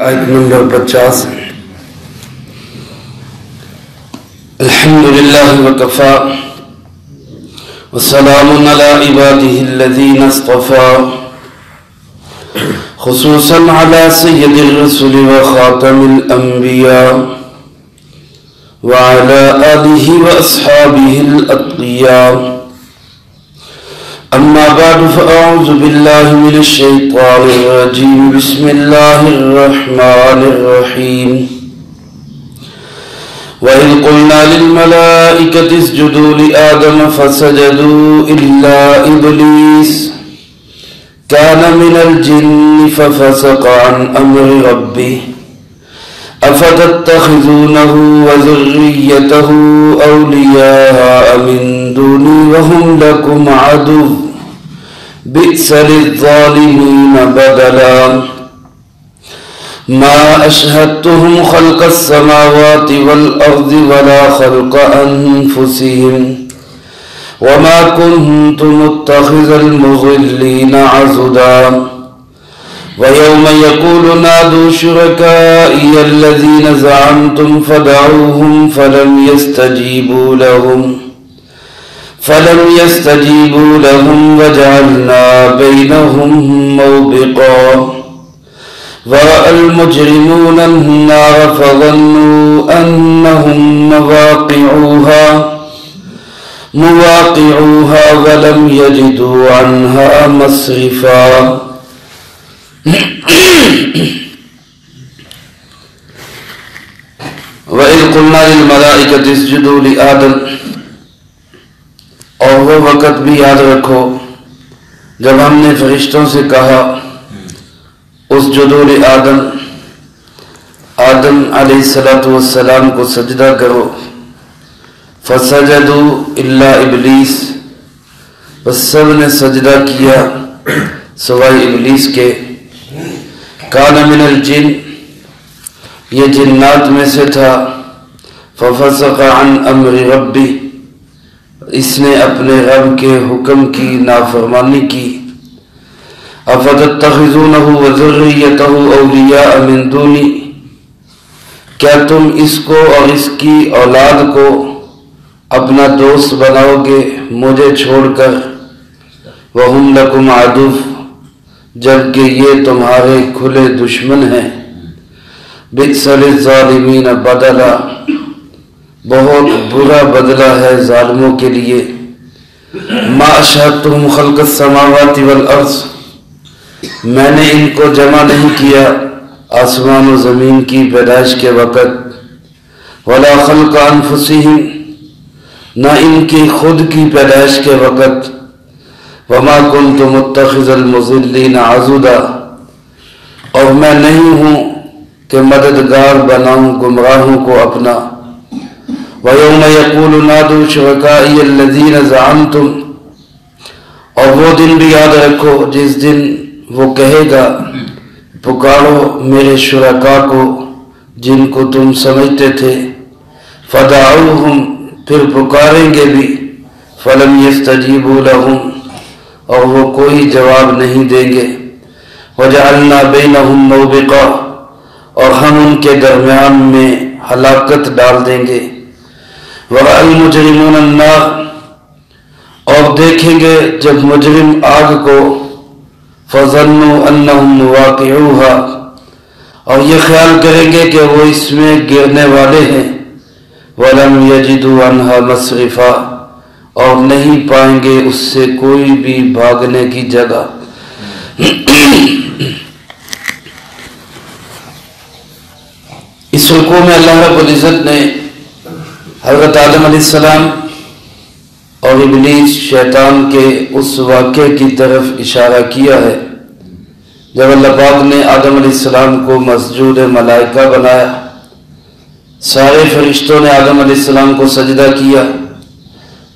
آیت نمبر 50 الحمدللہ وکفا وسلام علی عباده الذین اصطفا خصوصا علی سید الرسل وخاتم الانبیاء وعلى آلہ واصحابہ الاتقیاء اما بعد فاعوذ باللہ من الشیطان الرجیم بسم اللہ الرحمن الرحیم وَإِذْ قُلْنَا لِلْمَلَائِكَةِ اسْجُدُوا لِآدَمَ فَسَجَدُوا إِلَّا إِبْلِيسَ كَانَ مِنَ الْجِنِّ فَفَسَقَ عَنْ أَمْرِ رَبِّهِ أَفَتَتَّخِذُونَهُ وَذُرِّيَّتَهُ أَوْلِيَاءَ مِن دُونِي وَهُمْ لَكُمْ عَدُوٌّ بئس للظالمين بدلا ما أشهدتهم خلق السماوات والأرض ولا خلق أنفسهم وما كنت متخذ المضلين عضدا ويوم يقول نادوا شركائي الذين زعمتم فدعوهم فلم يستجيبوا لهم وجعلنا بينهم موبقا ورأى المجرمون النار فظنوا أنهم مواقعوها ولم يجدوا عنها مصرفا وَإِذْ قُلْنَا لِلْمَلَائِكَةِ اسْجُدُوا لِآدَمَ اور وہ وقت بھی یاد رکھو جب ہم نے فرشتوں سے کہا اسجدوا لآدم آدم علیہ السلام کو سجدہ کرو فسجدوا الا ابلیس بس سب نے سجدہ کیا سوائے ابلیس کے کان من الجن یہ جنات میں سے تھا ففسق عن امر ربی اس نے اپنے رب کے حکم کی نافرمانی کی افتتخذونہ وذریتہ اولیاء من دونی کیا تم اس کو اور اس کی اولاد کو اپنا دوست بناؤ گے مجھے چھوڑ کر وہم لکم عدو جبکہ یہ تمہارے کھلے دشمن ہیں بئس للظالمین بدلا بہت برا بدلہ ہے ظالموں کے لیے ما اشہدتہم خلق السماوات والارض میں نے ان کو جمع نہیں کیا آسمان و زمین کی پیدائش کے وقت ولا خلق انفسہم نہ ان کی خود کی پیدائش کے وقت وما كنت متخذ المضلین عضدا اور میں نہیں ہوں کہ مددگار بناؤں گمراہوں کو اپنا وَيَوْمَ يَقُولُ نَادُوا شُرَكَائِيَ الَّذِينَ زَعَمْتُمْ اور وہ دن بھی یاد رکھو جس دن وہ کہے گا پکارو میرے شرکاء کو جن کو تم سمجھتے تھے فَدَعُوهُمْ پھر پکاریں گے بھی فَلَمْ يَسْتَجِيبُوا لَهُمْ اور وہ کوئی جواب نہیں دیں گے وَجَعَلْنَا بَيْنَهُمْ مَوْبِقًا اور ہم ان کے درمیان میں ہلاکت ڈال دیں گے وَرَأَى الْمُجْرِمُونَ النَّارَ اور دیکھیں گے جب مجرم آگ کو فَظَنُّوا أَنَّهُمْ مُوَاقِعُوهَا اور یہ خیال کریں گے کہ وہ اس میں گرنے والے ہیں وَلَمْ يَجِدُوا عَنْهَا مَصْرِفًا اور نہیں پائیں گے اس سے کوئی بھی بھاگنے کی جگہ اس رکوع میں اللہ رب العزت نے حضرت آدم علیہ السلام اور ابلیس شیطان کے اس واقعے کی طرف اشارہ کیا ہے جب اللہ پاک نے آدم علیہ السلام کو مسجود ملائکہ بنایا سارے فرشتوں نے آدم علیہ السلام کو سجدہ کیا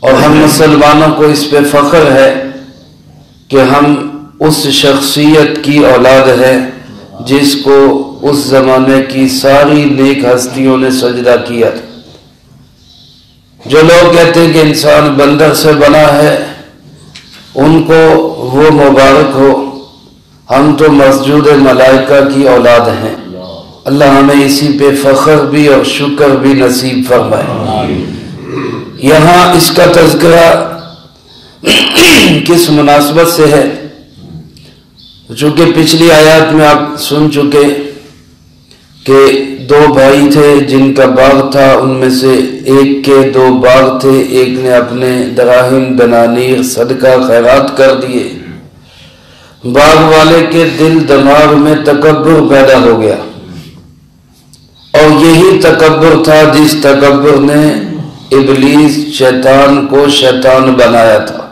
اور ہم مسلمانوں کو اس پہ فخر ہے کہ ہم اس شخصیت کی اولاد ہے جس کو اس زمانے کی ساری نیک ہستیوں نے سجدہ کیا تھا جو لوگ کہتے ہیں کہ انسان بندر سے بنا ہے ان کو وہ مبارک ہو ہم تو مسجود ملائکہ کی اولاد ہیں اللہ ہمیں اسی پہ فخر بھی اور شکر بھی نصیب فرمائے۔ یہاں اس کا تذکرہ کس مناسبت سے ہے؟ چونکہ پچھلی آیات میں آپ سن چکے کہ دو بھائی تھے جن کا باغ تھا، ان میں سے ایک کے دو باغ تھے، ایک نے اپنے دراہم دنانیر صدقہ خیرات کر دیے، باغ والے کے دل دماغ میں تکبر پیدا ہو گیا، اور یہی تکبر تھا جس تکبر نے ابلیس شیطان کو شیطان بنایا تھا،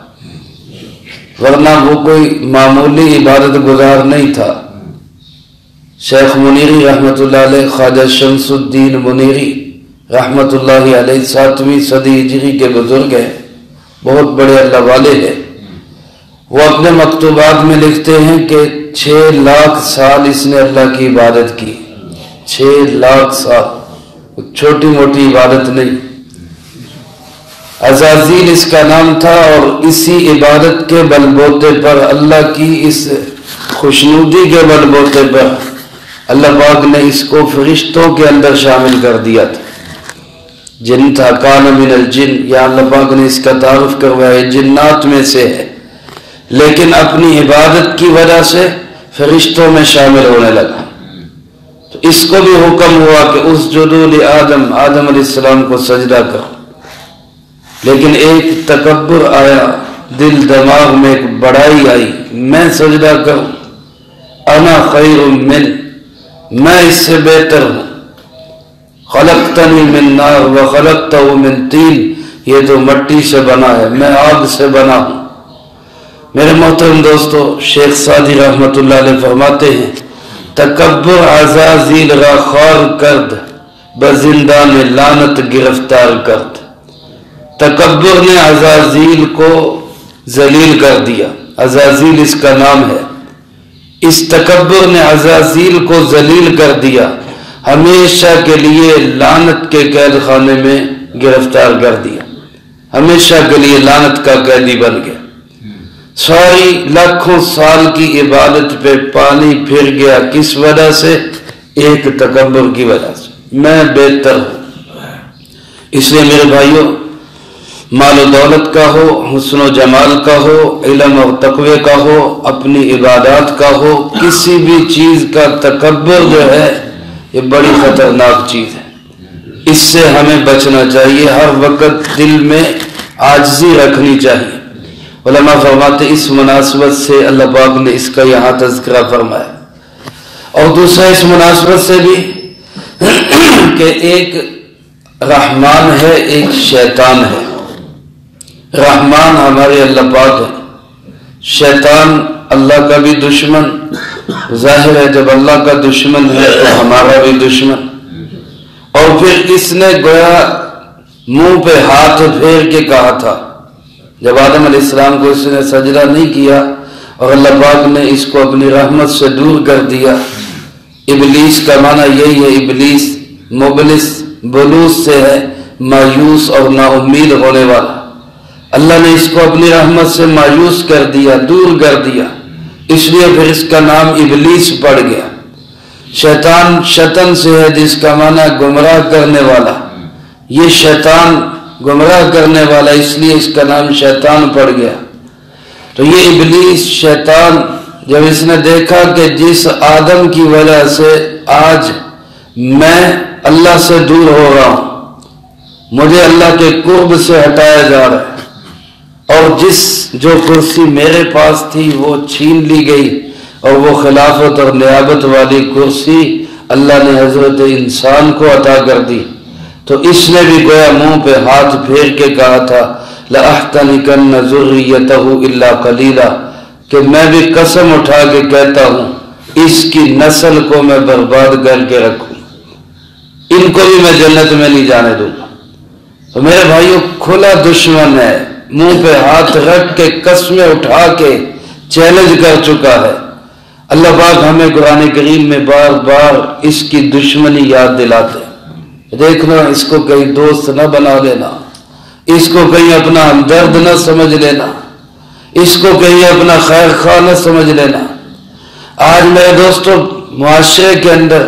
ورنہ وہ کوئی معمولی عبادت گزار نہیں تھا۔ شیخ منیری رحمت اللہ علیہ، خواجہ شمس الدین منیری رحمت اللہ علیہ 7ویں صدی ہجری کے بزرگ ہیں، بہت بڑے اللہ والے ہیں۔ وہ اپنے مکتوبات میں لکھتے ہیں کہ 6 لاکھ سال اس نے اللہ کی عبادت کی، 6 لاکھ سال، چھوٹی موٹی عبادت نہیں۔ عزازیل اس کا نام تھا، اور اسی عبادت کے بل بوتے پر، اللہ کی اس خوشنودی کے بل بوتے پر اللہ پاک نے اس کو فرشتوں کے اندر شامل کر دیا تھا۔ جن تھا، کان من الجن، یا اللہ پاک نے اس کا تعارف کروایا جنات میں سے ہے، لیکن اپنی عبادت کی وجہ سے فرشتوں میں شامل ہونے لگا۔ تو اس کو بھی حکم ہوا کہ اسجدوا لآدم، آدم علیہ السلام کو سجدہ کرو، لیکن ایک تکبر آیا، دل دماغ میں ایک بڑائی آئی، میں سجدہ کروں، انا خیر من، میں اس سے بہتر ہوں، خلقتنی من نار وخلقتہ من طین، یہ تو مٹی سے بنا ہے، میں آگ سے بنا ہوں۔ میرے محترم دوستو، شیخ سعدی رحمت اللہ علیہ فرماتے ہیں، تکبر عزازیل را خوار کرد، بزندان لعنت گرفتار کرد۔ تکبر نے عزازیل کو ذلیل کر دیا، عزازیل اس کا نام ہے، اس تکبر نے عزازیل کو ذلیل کر دیا، ہمیشہ کے لیے لعنت کے قید خانے میں گرفتار کر دیا، ہمیشہ کے لیے لعنت کا قیدی بن گیا۔ ساری لاکھوں سال کی عبادت پہ پانی پھر گیا، کس وجہ سے؟ ایک تکبر کی وجہ سے، میں بہتر ہوں۔ اس لیے میرے بھائیوں، مال و دولت کا ہو، حسن و جمال کا ہو، علم اور تقوی کا ہو، اپنی عبادات کا ہو، کسی بھی چیز کا تکبر جو ہے یہ بڑی خطرناک چیز ہے، اس سے ہمیں بچنا چاہیے، ہر وقت دل میں عاجزی رکھنی چاہیے۔ علماء فرماتے اس مناسبت سے اللہ پاک نے اس کا یہاں تذکرہ فرمایا، اور دوسرا اس مناسبت سے بھی کہ ایک رحمان ہے، ایک شیطان ہے۔ رحمان ہمارے اللہ پاک ہے، شیطان اللہ کا بھی دشمن، ظاہر ہے جب اللہ کا دشمن ہے تو ہمارا بھی دشمن۔ اور پھر اس نے گویا منہ پہ ہاتھ پھیر کے کہا تھا، جب آدم علیہ السلام کو اس نے سجدہ نہیں کیا اور اللہ پاک نے اس کو اپنی رحمت سے دور کر دیا۔ ابلیس کا معنی یہی ہے، ابلیس مبلس، بلوس سے ہے، مایوس اور نا امید ہونے والا۔ اللہ نے اس کو اپنی رحمت سے مایوس کر دیا، دور کر دیا، اس لیے پھر اس کا نام ابلیس پڑ گیا۔ شیطان شیطان سے ہے، جس کا معنی گمراہ کرنے والا، یہ شیطان گمراہ کرنے والا، اس لیے اس کا نام شیطان پڑ گیا۔ تو یہ ابلیس شیطان جب اس نے دیکھا کہ جس آدم کی وجہ سے آج میں اللہ سے دور ہو رہا ہوں، مجھے اللہ کے قرب سے ہٹایا جا رہا ہے، اور جو کرسی میرے پاس تھی وہ چھین لی گئی، اور وہ خلافت اور نیابت والی کرسی اللہ نے حضرت انسان کو عطا کر دی، تو اس نے بھی گویا منہ پہ ہاتھ پھیر کے کہا تھا لَأَحْتَنِكَنَّ ذُرِّيَّتَهُ إِلَّا قَلِيلًا، کہ میں بھی قسم اٹھا کے کہتا ہوں اس کی نسل کو میں برباد کر کے رکھوں، ان کو بھی میں جنت میں نہیں جانے دوں گا۔ تو میرے بھائیوں، کھلا دشمن ہے، منہ پہ ہاتھ رکھ کے قسمیں اٹھا کے چیلنج کر چکا ہے۔ اللہ پاک ہمیں قرآن کریم میں بار بار اس کی دشمنی یاد دلاتے، دیکھنا اس کو کہیں دوست نہ بنا لینا، اس کو کہیں اپنا ہمدرد نہ سمجھ لینا، اس کو کہیں اپنا خیر خواہ نہ سمجھ لینا۔ آج میرے دوستو، معاشرے کے اندر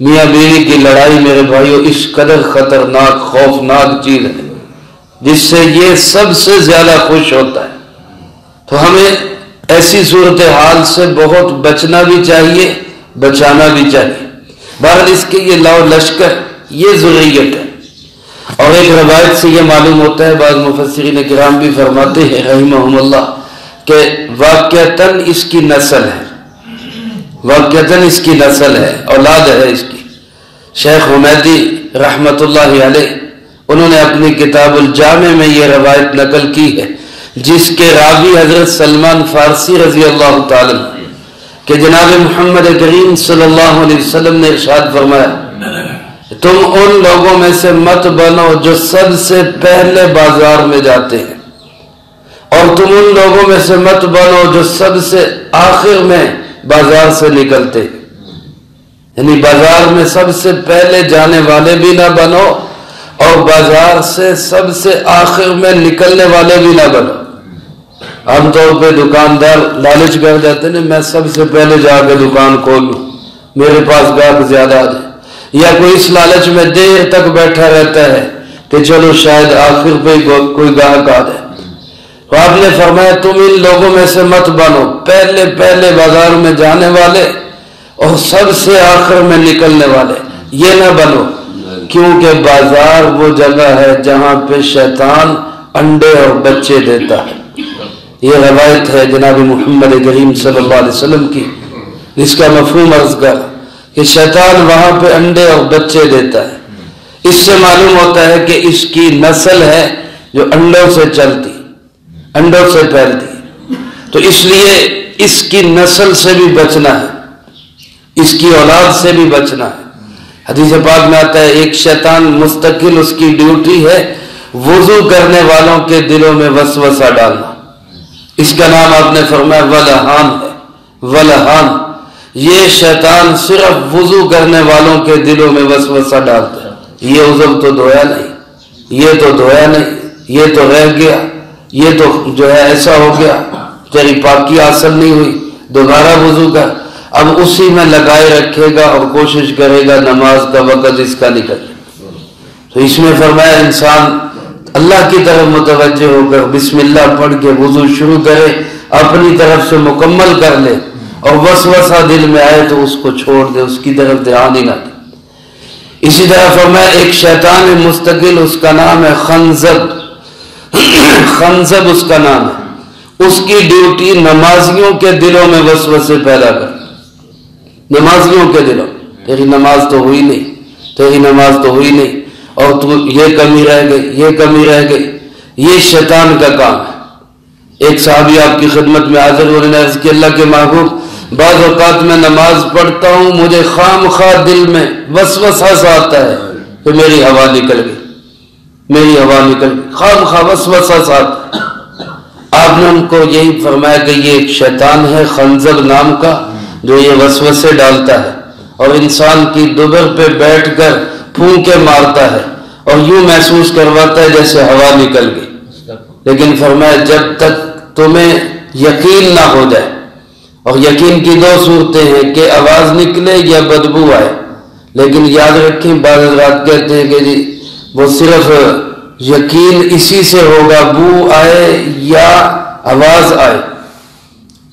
میاں بیوی کی لڑائی میرے بھائیوں اس قدر خطرناک خوفناک چیز ہے جس سے یہ سب سے زیادہ خوش ہوتا ہے. تو ہمیں ایسی صورتحال سے بہت بچنا بھی چاہیے، بچانا بھی چاہیے. بہرحال اس کے یہ لاؤ لشکر یہ ضروریت ہے. اور ایک روایت سے یہ معلوم ہوتا ہے، بعض مفسرین کرام بھی فرماتے ہیں رحمہم اللہ کہ واقعتاً اس کی نسل ہے، واقعتاً اس کی نسل ہے، اولاد ہے اس کی. شیخ حمیدی رحمت اللہ علیہ انہوں نے اپنی کتاب الجامع میں یہ روایت نقل کی ہے، جس کے راوی حضرت سلمان فارسی رضی اللہ تعالی کہ جناب محمد کریم صلی اللہ علیہ وسلم نے ارشاد فرمایا تم ان لوگوں میں سے مت بنو جو سب سے پہلے بازار میں جاتے ہیں، اور تم ان لوگوں میں سے مت بنو جو سب سے آخر میں بازار سے نکلتے ہیں. یعنی بازار میں سب سے پہلے جانے والے بھی نہ بنو اور بازار سے سب سے آخر میں نکلنے والے بھی نہ بنو. عام طور پہ دکاندار لالچ کر جاتے ہیں میں سب سے پہلے جا کے دکان کھولوں، میرے پاس گاہک زیادہ آ جائے، یا کوئی اس لالچ میں دیر تک بیٹھا رہتا ہے کہ چلو شاید آخر پہ کوئی گاہک آ جائے. تو آپ نے فرمایا تم ان لوگوں میں سے مت بنو پہلے پہلے بازار میں جانے والے اور سب سے آخر میں نکلنے والے، یہ نہ بنو، کیونکہ بازار وہ جگہ ہے جہاں پہ شیطان انڈے اور بچے دیتا ہے. یہ روایت ہے جناب محمد کریم صلی اللہ علیہ وسلم کی، جس کا مفہوم عرض کر کہ شیطان وہاں پہ انڈے اور بچے دیتا ہے. اس سے معلوم ہوتا ہے کہ اس کی نسل ہے جو انڈوں سے چلتی، انڈوں سے پھیلتی. تو اس لیے اس کی نسل سے بھی بچنا ہے، اس کی اولاد سے بھی بچنا ہے. حدیث پاک میں آتا ہے ایک شیطان مستقل اس کی ڈیوٹی ہے وضو کرنے والوں کے دلوں میں وسوسہ ڈالنا. اس کا نام آپ نے فرمایا ولہان ہے. ولہان یہ شیطان صرف وضو کرنے والوں کے دلوں میں وسوسہ ڈالتا ہے. یہ عضو تو دھویا نہیں، یہ تو دھویا نہیں، یہ تو رہ گیا، یہ تو جو ہے ایسا ہو گیا، تیری پاکی حاصل نہیں ہوئی، دوبارہ وضو کر. اب اسی میں لگائے رکھے گا اور کوشش کرے گا نماز کا وقت اس کا نکل. تو اس میں فرمایا انسان اللہ کی طرف متوجہ ہو کر بسم اللہ پڑھ کے وضو شروع کرے، اپنی طرف سے مکمل کر لے، اور وسوسہ دل میں آئے تو اس کو چھوڑ دے، اس کی طرف دھیان ہی نہ دے. اسی طرح فرمایا ایک شیطان مستقل اس کا نام ہے خنزب. خنزب اس کا نام ہے، اس کی ڈیوٹی نمازیوں کے دلوں میں وسوسے پیدا کر. نمازیوں کے دلوں تیری نماز تو ہوئی نہیں، تیری نماز تو ہوئی نہیں، اور تو یہ کمی رہ گئی، یہ کمی رہ گئی. یہ شیطان کا کام ہے. ایک صحابی آپ کی خدمت میں حاضر ہونے نے عرض کی اللہ کے محبوب بعض اوقات میں نماز پڑھتا ہوں مجھے خام خواہ دل میں وسوسہ سا آتا ہے کہ میری ہوا نکل گئی، میری ہوا نکل گئی، خام خواہ وسوسہ سا آتا ہے. آپ نے ان کو یہی فرمایا کہ یہ ایک شیطان ہے خنزب نام کا جو یہ وسوسے ڈالتا ہے اور انسان کی دوبر پہ بیٹھ کر پھونکے مارتا ہے اور یوں محسوس کرواتا ہے جیسے ہوا نکل گئی. لیکن فرمایا جب تک تمہیں یقین نہ ہو جائے، اور یقین کی دو صورتیں ہیں کہ آواز نکلے یا بدبو آئے. لیکن یاد رکھیں بعض حضرات کہتے ہیں کہ جی وہ صرف یقین اسی سے ہوگا بو آئے یا آواز آئے،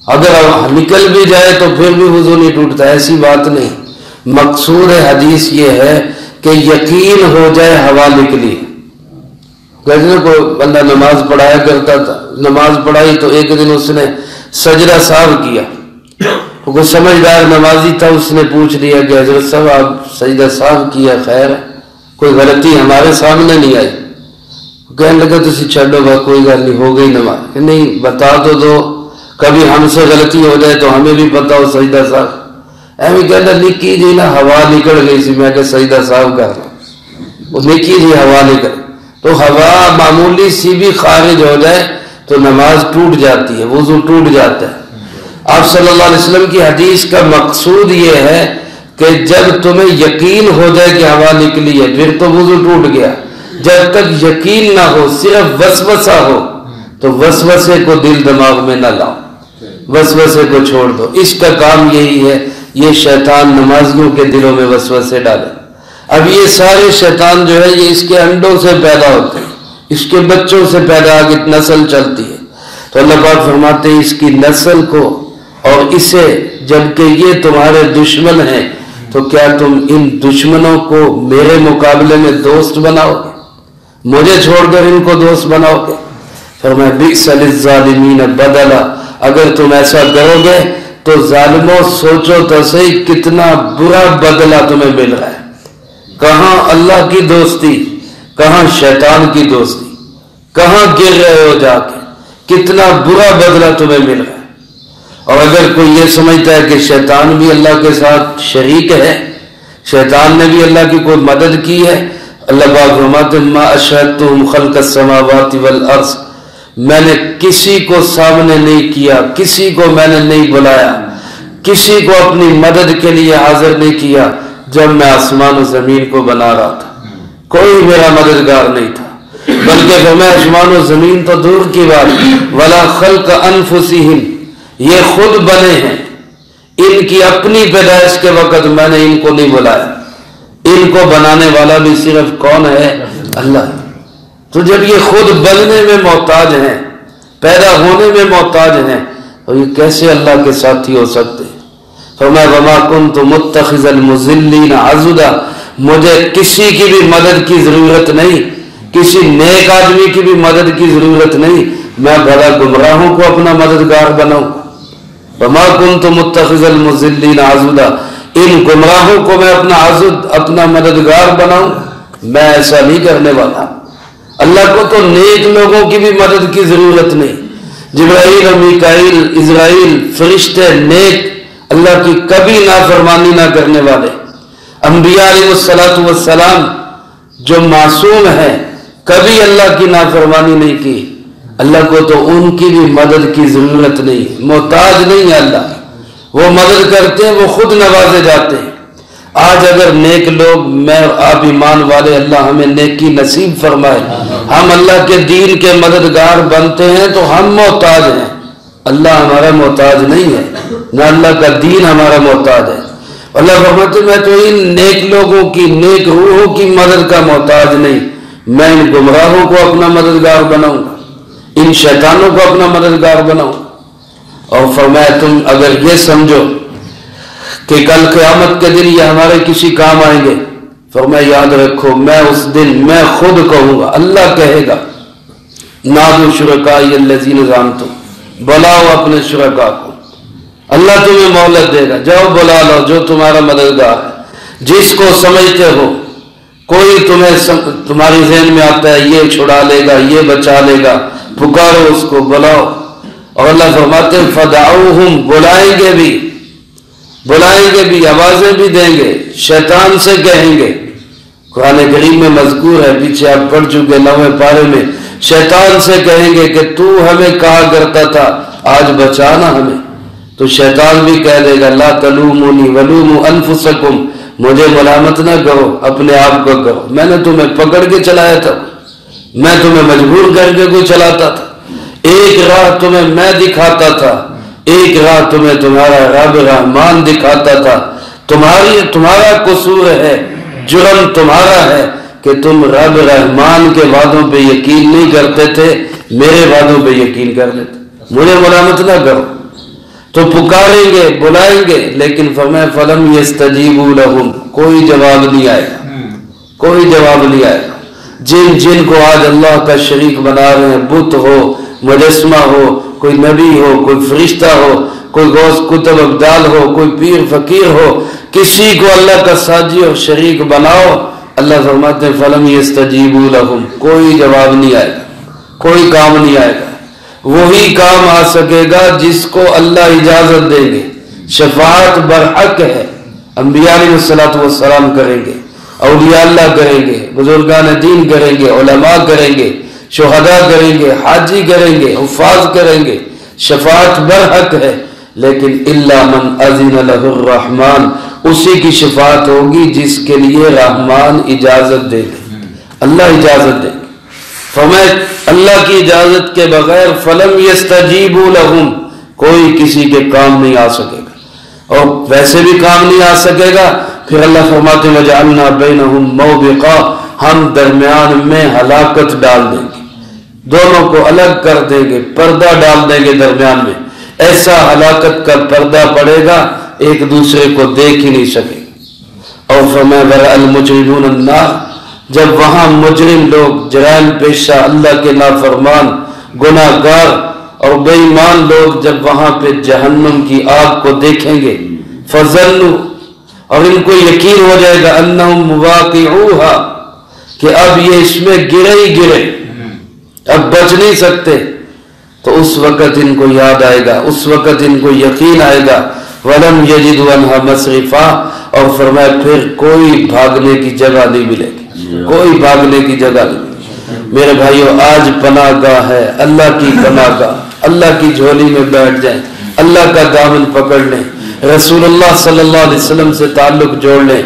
اگر نکل بھی جائے تو پھر بھی وضو نہیں ٹوٹتا. ایسی بات نہیں. مقصود حدیث یہ ہے کہ یقین ہو جائے ہوا نکلی. کہتے ہیں کوئی بندہ نماز پڑھایا کرتا تھا، نماز پڑھائی تو ایک دن اس نے سجدہ سہو کیا، کوئی سمجھدار نمازی تھا، اس نے پوچھ لیا کہ حضرت صاحب آپ سجدہ سہو کیا خیر ہے، کوئی غلطی ہمارے سامنے نہیں آئی. کہنے لگا تسی چھڈو با کوئی گل نہیں، ہو گئی نماز. کہ نہیں بتا تو دو، کبھی ہم سے غلطی ہو جائے تو ہمیں بھی پتا ہو سجدہ سہو. ایویں کہنا نکی جی نا ہوا نکل گئی سی، میں کہ سجدہ سہو کر رہا ہوں، وہ نکی جی ہوا نکل، تو ہوا معمولی سی بھی خارج ہو جائے تو نماز ٹوٹ جاتی ہے، وضو ٹوٹ جاتا ہے. آپ صلی اللہ علیہ وسلم کی حدیث کا مقصود یہ ہے کہ جب تمہیں یقین ہو جائے کہ ہوا نکلی ہے پھر تو وضو ٹوٹ گیا. جب تک یقین نہ ہو صرف وسوسہ ہو تو وسوسے کو دل دماغ میں نہ لاؤ، وسوسے کو چھوڑ دو. اس کا کام یہی ہے. یہ شیطان نمازیوں کے دلوں میں وسوسے ڈالے. اب یہ سارے شیطان جو ہے یہ اس کے انڈوں سے پیدا ہوتے ہیں، اس کے بچوں سے پیدا آگے نسل چلتی ہے. تو اللہ پاک فرماتے ہیں اس کی نسل کو اور اسے، جبکہ یہ تمہارے دشمن ہیں، تو کیا تم ان دشمنوں کو میرے مقابلے میں دوست بناؤ گے؟ مجھے چھوڑ کر ان کو دوست بناؤ گے؟ فرمایا بئس للظالمین بدلا، اگر تم ایسا کرو گے تو ظالموں سوچو تو صحیح کتنا برا بدلہ تمہیں مل رہا ہے. کہاں اللہ کی دوستی، کہاں شیطان کی دوستی، کہاں گر رہے ہو جا کے، کتنا برا بدلہ تمہیں مل رہا ہے. اور اگر کوئی یہ سمجھتا ہے کہ شیطان بھی اللہ کے ساتھ شریک ہے، شیطان نے بھی اللہ کی کوئی مدد کی ہے، اللہ پاک فرماتے ہیں ما اشہدتہم خلق السماوات والارض، میں نے کسی کو سامنے نہیں کیا، کسی کو میں نے نہیں بلایا، کسی کو اپنی مدد کے لیے حاضر نہیں کیا جب میں آسمان و زمین کو بنا رہا تھا. کوئی میرا مددگار نہیں تھا، بلکہ فرمایا آسمان و زمین تو دور کی بات، ولا خلق انفسہم، یہ خود بنے ہیں، ان کی اپنی پیدائش کے وقت میں نے ان کو نہیں بلایا. ان کو بنانے والا بھی صرف کون ہے؟ اللہ. تو جب یہ خود بننے میں محتاج ہیں، پیدا ہونے میں محتاج ہیں، تو یہ کیسے اللہ کے ساتھی ہو سکتے ہیں؟ فرمایا وما کنت متخذ المضلین عضدا، مجھے کسی کی بھی مدد کی ضرورت نہیں، کسی نیک آدمی کی بھی مدد کی ضرورت نہیں، میں بھلا گمراہوں کو اپنا مددگار بناؤں. وما کنت متخذ المضلین عضدا، ان گمراہوں کو میں اپنا عضد، اپنا مددگار بناؤں؟ میں ایسا نہیں کرنے والا. اللہ کو تو نیک لوگوں کی بھی مدد کی ضرورت نہیں. جبرائیل و میکائیل، اسرائیل، فرشتے نیک، اللہ کی کبھی نافرمانی نہ کرنے والے. انبیاء علیہ السلام جو معصوم ہیں، کبھی اللہ کی نافرمانی نہیں کی. اللہ کو تو ان کی بھی مدد کی ضرورت نہیں، محتاج نہیں ہے اللہ. وہ مدد کرتے ہیں، وہ خود نوازے جاتے ہیں. آج اگر نیک لوگ، میں اور آپ ایمان والے، اللہ ہمیں نیکی نصیب فرمائے، ہم اللہ کے دین کے مددگار بنتے ہیں تو ہم محتاج ہیں. اللہ ہمارا محتاج نہیں ہے، نہ اللہ کا دین ہمارا محتاج ہے. اللہ فرماتے میں تو ان نیک لوگوں کی، نیک روحوں کی مدد کا محتاج نہیں، میں ان گمراہوں کو اپنا مددگار بناؤں گا، ان شیطانوں کو اپنا مددگار بناؤں. اور فرمایا تم اگر یہ سمجھو کہ کل قیامت کے دن یہ ہمارے کسی کام آئیں گے، فرمایا یاد رکھو میں اس دن میں خود کہوں گا، اللہ کہے گا نادوا شرکائی الذین زعمتم، بلاؤ اپنے شرکا کو. اللہ تمہیں مہلت دے گا، جاؤ بلا لو جو تمہارا مددگار ہے، جس کو سمجھتے ہو. کوئی تمہاری ذہن میں آتا ہے یہ چھڑا لے گا، یہ بچا لے گا، پکارو اس کو، بلاؤ. اور اللہ فرماتے ہیں فدعوہم، بلائیں گے بھی، آوازیں بھی دیں گے، شیطان سے کہیں گے. قرآن کریم میں مذکور ہے، پیچھے آپ پڑھ چکے 9ویں پارے میں، شیطان سے کہیں گے کہ تو ہمیں کہا کرتا تھا آج بچانا ہمیں. تو شیطان بھی کہہ دے گا لا تلومونی ولوموا انفسکم، مجھے ملامت نہ کرو، اپنے آپ کو کرو، میں نے تمہیں پکڑ کے چلایا تھا، میں تمہیں مجبور کر کے کوئی چلاتا تھا. ایک راہ تمہیں میں دکھاتا تھا، ایک راہ تمہیں تمہارا رب رحمان دکھاتا تھا. تمہارا قصور ہے، جرم تمہارا ہے کہ تم رب رحمان کے وعدوں پہ یقین نہیں کرتے تھے، میرے وعدوں پہ یقین کر لیتے. مجھے ملامت نہ کرو. تو پکاریں گے، بلائیں گے، لیکن فرمایا فلم یستجیبوا لہم، کوئی جواب نہیں آئے گا، کوئی جواب نہیں آئے گا. جن کو آج اللہ کا شریک بنا رہے ہیں، بت ہو، مجسمہ ہو، کوئی نبی ہو، کوئی فرشتہ ہو، کوئی غوث کتب ابدال ہو، کوئی پیر فقیر ہو، کسی کو اللہ کا ساجی اور شریک بناؤ، اللہ فرماتے ہیں فلم یستجیبوا لہم، کوئی جواب نہیں آئے گا، کوئی کام نہیں آئے گا. وہی کام آ سکے گا جس کو اللہ اجازت دیں گے. شفاعت برحق ہے، انبیاء علیہ السلام کریں گے، اولیاء اللہ کریں گے، بزرگان دین کریں گے، علماء کریں گے، شہداء کریں گے، حاجی کریں گے، حفاظ کریں گے. شفاعت برحق ہے، لیکن الا من اذن لہ الرحمن، اسی کی شفاعت ہوگی جس کے لیے رحمان اجازت دے گے، اللہ اجازت دے گے. فرمایا اللہ کی اجازت کے بغیر فلم یستجیبوا لہم، کوئی کسی کے کام نہیں آ سکے گا. اور ویسے بھی کام نہیں آ سکے گا. پھر اللہ فرماتے وجعلنا بینہم موبقا، ہم درمیان میں ہلاکت ڈال دیں گے، دونوں کو الگ کر دیں گے، پردہ ڈال دیں گے درمیان میں، ایسا ہلاکت کا پردہ پڑے گا ایک دوسرے کو دیکھ ہی نہیں سکے. اور فرمایا ورأى المجرمون النار، جب وہاں مجرم لوگ، جرائم پیشہ، اللہ کے نافرمان، گناہ گار اور بے ایمان لوگ جب وہاں پہ جہنم کی آگ کو دیکھیں گے، فظنوا، اور ان کو یقین ہو جائے گا، انہم مواقعوہا، کہ اب یہ اس میں گرے ہی گرے، اب بچ نہیں سکتے. تو اس وقت ان کو یاد آئے گا، اس وقت ان کو یقین آئے گا. وَلَمْ يَجِدُوا عَنْهَا مَصْرِفًا، اور فرمایا پھر کوئی بھاگنے کی جگہ نہیں ملے گی، کوئی بھاگنے کی جگہ نہیں ملے گی. میرے بھائیو، آج پناہ گاہ ہے، اللہ کی پناہ گاہ، اللہ کی جھولی میں بیٹھ جائیں، اللہ کا دامن پکڑ لیں، رسول اللہ صلی اللہ علیہ وسلم سے تعلق جوڑ لیں،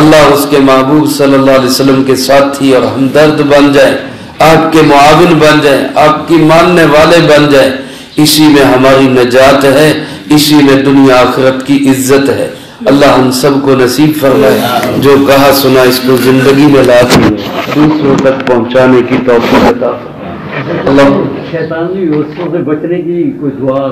اللہ اس کے محبوب صلی اللہ علیہ وسلم کے ساتھی اور ہمدرد بن جائیں، آپ کے معاون بن جائیں، آپ کی ماننے والے بن جائیں. اسی میں ہماری نجات ہے، اسی میں دنیا آخرت کی عزت ہے. اللہ ہم سب کو نصیب فرمائے، جو کہا سنا اس کو زندگی میں لا کے دوسروں تک پہنچانے کی توفیق عطا فرمائے. اللہ شیطانی وسوسوں سے بچنے کی کوئی دعا؟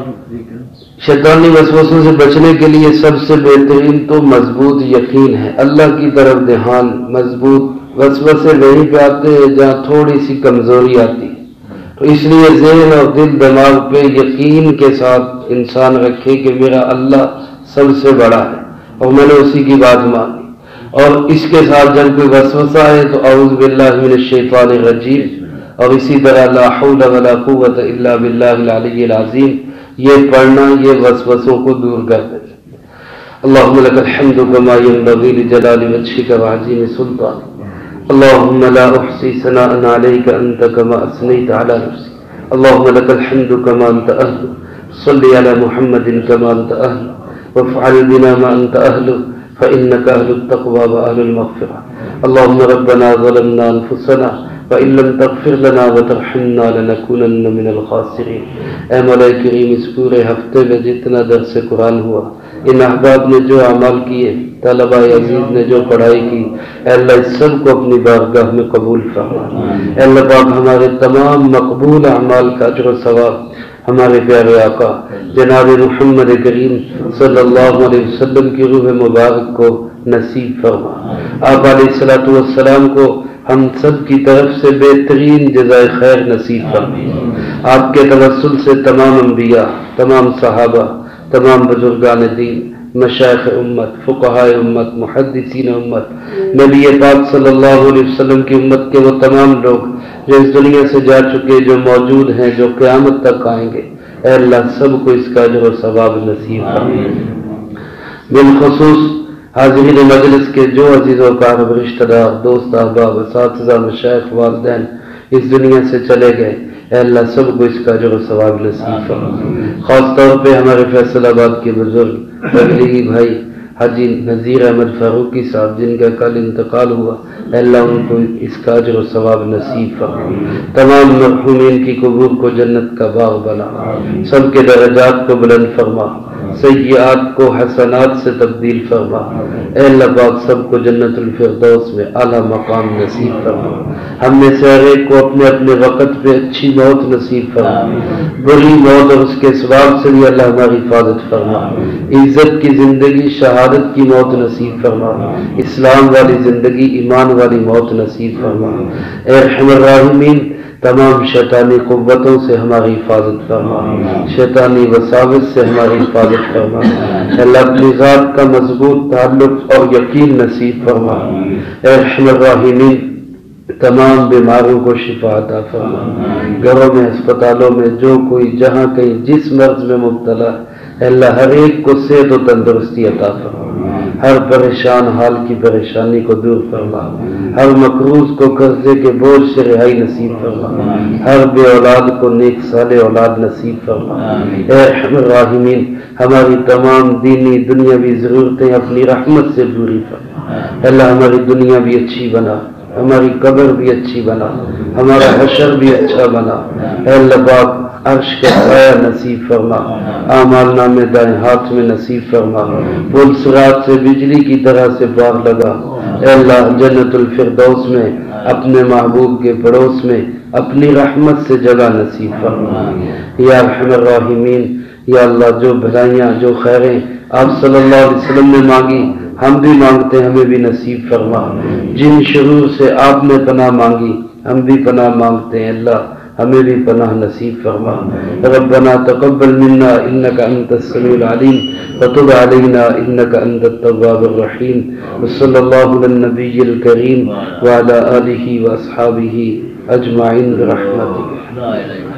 شیطانی وسوسوں سے بچنے کے لیے سب سے بہترین تو مضبوط یقین ہے، اللہ کی طرف دھیان. مضبوط وسوسے وہیں پہ آتے ہیں جہاں تھوڑی سی کمزوری آتی ہے. تو اس لیے ذہن اور دل دماغ پہ یقین کے ساتھ انسان رکھے کہ میرا اللہ سب سے بڑا ہے اور میں نے اسی کی بات مانی. اور اس کے ساتھ جب کوئی وسوسہ ہے تو اعوذ باللہ من الشیطان الرجیم، اور اسی طرح لا حول ولا قوت الا باللہ العلی العظیم، یہ پڑھنا یہ وسوسوں کو دور کر دے. اللہم لک الحمد کما ینبغی لجلال وجہک وعظیم سلطانک، اللہم لا احصی ثناء علیک انت کما اثنیت علی نفسی، اللہم لک الحمد کما انت اہل، صلی علی محمد کما انت اہل، وافعل بنا ما انت اہل فإنک اہل التقوی وأہل المغفرہ. اللہم ربنا ظلمنا انفسنا وَإِن لَمْ تَغْفِرْ لَنَا وَتَرْحَمْنَا لَنَكُونَنَّ مِنَ الْخَاسِرِينَ. اے مولا کریم، اس پورے ہفتے میں جتنا درس قرآن ہوا، ان احباب نے جو اعمال کیے، طلبہ عزیز نے جو پڑھائی کی، اے اللہ اس سب کو اپنی بارگاہ میں قبول فرما. اے اللہ پاک، ہمارے تمام مقبول اعمال کا اجر و ثواب ہمارے پیارے آقا جناب محمد کریم صلی اللہ علیہ وسلم کی روح مبارک کو نصیب فرما. آپ علیہ السلام کو ہم سب کی طرف سے بہترین جزائے خیر نصیب فرما. آپ کے توسل سے تمام انبیاء، تمام صحابہ، تمام بزرگان دین، مشائخ امت، فقہاء امت، محدثین امت، نبی پاک صلی اللہ علیہ وسلم کی امت کے وہ تمام لوگ جو اس دنیا سے جا چکے، جو موجود ہیں، جو قیامت تک آئیں گے، اے اللہ سب کو اس کا اجر و ثواب نصیب فرما. بالخصوص حاضرین مجلس کے جو عزیز و اقارب، رشتہ دار، دوست، احباب، اساتذہ، مشائخ، والدین اس دنیا سے چلے گئے، اے اللہ سب کو اس کا اجر و ثواب نصیب فرما. خاص طور پہ ہمارے فیصل آباد کے بزرگ تبلیغی بھائی حاجی نذیر احمد فاروقی صاحب، جن کا کل انتقال ہوا، اے اللہ ان کو اس کا اجر و ثواب نصیب فرما. تمام مرحومین کی قبور کو جنت کا باغ بنا، سب کے درجات کو بلند فرما، سیئات کو حسنات سے تبدیل فرما. اے اللہ پاک سب کو جنت الفردوس میں اعلیٰ مقام نصیب فرما. ہم میں سے ہر ایک کو اپنے اپنے وقت پہ اچھی موت نصیب فرما، بری موت اور اس کے اسباب سے بھی اللہ ہماری حفاظت فرما. عزت کی زندگی، شہادت کی موت نصیب فرما، اسلام والی زندگی، ایمان والی موت نصیب فرما. اے ارحم الراحمین، تمام شیطانی قوتوں سے ہماری حفاظت فرما، شیطانی وساوس سے ہماری حفاظت فرما. اللہ اپنی ذات کا مضبوط تعلق اور یقین نصیب فرما. اے ارحم الراحمین، تمام بیماروں کو شفا عطا فرما. گھروں میں، ہسپتالوں میں جو کوئی جہاں کہیں جس مرض میں مبتلا، اے اللہ ہر ایک کو صحت و تندرستی عطا فرما. ہر پریشان حال کی پریشانی کو دور فرما، ہر مقروض کو قرضے کے بوجھ سے رہائی نصیب فرما، ہر بے اولاد کو نیک صالح اولاد نصیب فرما. اے ارحم الراحمین، ہماری تمام دینی دنیاوی ضرورتیں اپنی رحمت سے پوری فرما. اللہ ہماری دنیا بھی اچھی بنا، ہماری قبر بھی اچھی بنا، ہمارا حشر بھی اچھا بنا. اے اللہ پاک عرش کا سایہ نصیب فرما، اعمال نامے دائیں ہاتھ میں نصیب فرما، پل صراط سے بجلی کی طرح سے پار لگا۔ اے اللہ جنت الفردوس میں اپنے محبوب کے پڑوس میں اپنی رحمت سے جگہ نصیب فرما۔ یا ارحم الراحمین، یا اللہ جو بھلائیاں جو خیریں آپ صلی اللہ علیہ وسلم نے مانگی ہم بھی مانگتے ہیں، ہمیں بھی نصیب فرما۔ جن شرور سے آپ نے پناہ مانگی ہم بھی پناہ مانگتے ہیں، اللہ ہمیں بھی پناہ نصیب فرما۔ ربنا تقبل منا انك انت السميع العليم وتب علينا انك انت التواب الرحيم، وصلى الله على النبي الكريم وعلى آله واصحابه اجمعين برحمتك۔